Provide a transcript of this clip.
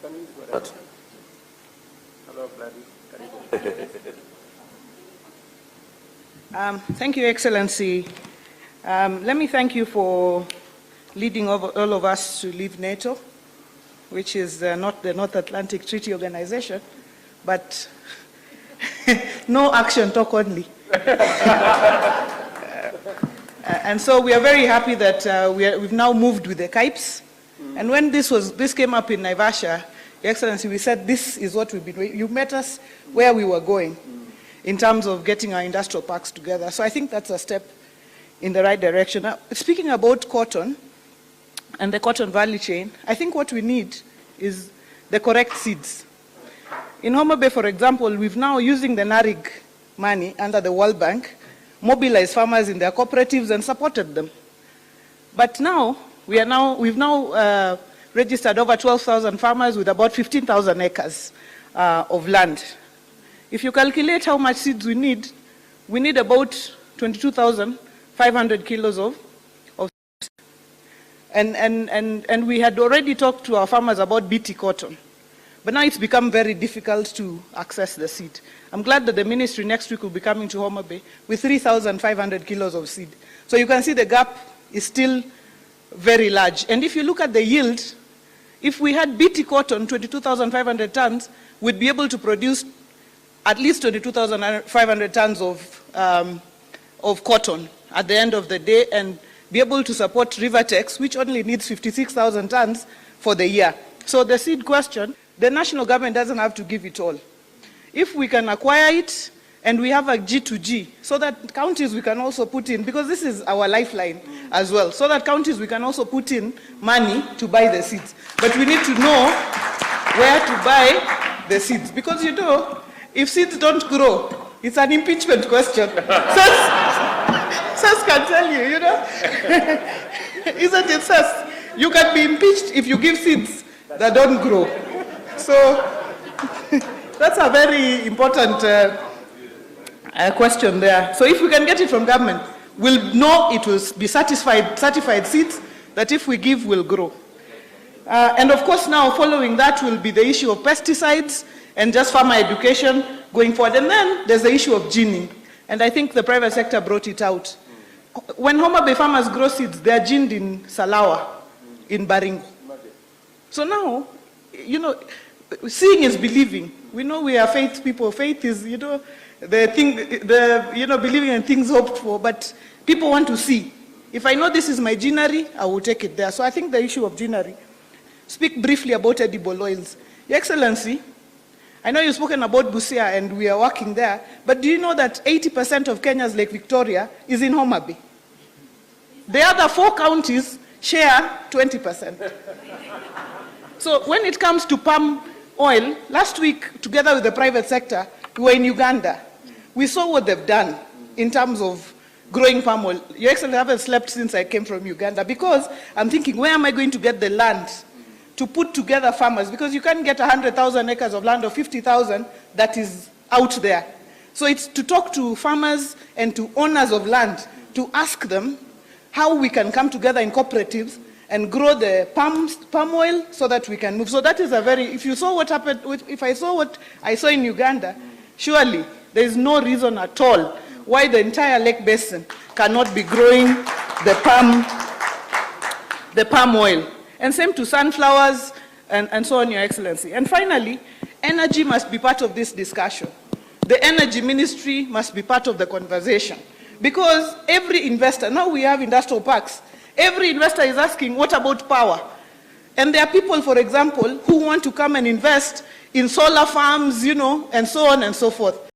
Hello, Gladys. Thank you, Excellency. Let me thank you for leading all of us to leave NATO, which is not the North Atlantic Treaty Organization, but no action, talk only. And so we are very happy that we've now moved with the KIPES. And when this came up in Naivasha, Your Excellency, we said this is what we've been doing. You met us where we were going in terms of getting our industrial parks together. So I think that's a step in the right direction. Now, speaking about cotton and the cotton value chain, I think what we need is the correct seeds. In Homa Bay, for example, we've now, using the NARIG money under the World Bank, mobilized farmers in their cooperatives and supported them. But now, we've now registered over 12,000 farmers with about 15,000 acres of land. If you calculate how much seeds we need about 22,500 kilos of seeds. And we had already talked to our farmers about BT cotton. But now it's become very difficult to access the seed. I'm glad that the ministry next week will be coming to Homa Bay with 3,500 kilos of seed. So you can see the gap is still very large. And if you look at the yield, if we had BT cotton, 22,500 tons, we'd be able to produce at least 22,500 tons of cotton at the end of the day and be able to support Rivertex, which only needs 56,000 tons for the year. So the seed question, the national government doesn't have to give it all. If we can acquire it, and we have a G2G, so that counties we can also put in, because this is our lifeline as well, so that counties we can also put in money to buy the seeds. But we need to know where to buy the seeds, because you know, if seeds don't grow, it's an impeachment question. Sas can tell you, you know. Isn't it, Sas? You can be impeached if you give seeds that don't grow. So that's a very important question there. So if we can get it from government, we'll know it will be certified seeds that if we give will grow. And of course now following that will be the issue of pesticides and just farmer education going forward. And then there's the issue of ginning. And I think the private sector brought it out. When Homa Bay farmers grow seeds, they are ginned in Salawa, in Baringo. So now, you know, seeing is believing. We know we are faith people. Faith is, you know, believing in things hoped for, but people want to see. If I know this is my ginnery, I will take it there. So I think the issue of ginnery. Speak briefly about edible oils. Your Excellency, I know you've spoken about Busia and we are working there, but do you know that 80% of Kenya's Lake Victoria is in Homa Bay? The other 4 counties share 20%. So when it comes to palm oil, last week, together with the private sector, we were in Uganda. We saw what they've done in terms of growing palm oil. Your Excellency, I haven't slept since I came from Uganda because I'm thinking, where am I going to get the land to put together farmers? Because you can't get 100,000 acres of land or 50,000 that is out there. So it's to talk to farmers and to owners of land to ask them how we can come together in cooperatives and grow the palm oil so that we can move. So that is a very, if you saw what happened, if I saw what I saw in Uganda, surely there is no reason at all why the entire lake basin cannot be growing the palm oil. And same to sunflowers and so on, Your Excellency. And finally, energy must be part of this discussion. The energy ministry must be part of the conversation. Because every investor, now we have industrial parks, every investor is asking, what about power? And there are people, for example, who want to come and invest in solar farms, you know, and so on and so forth.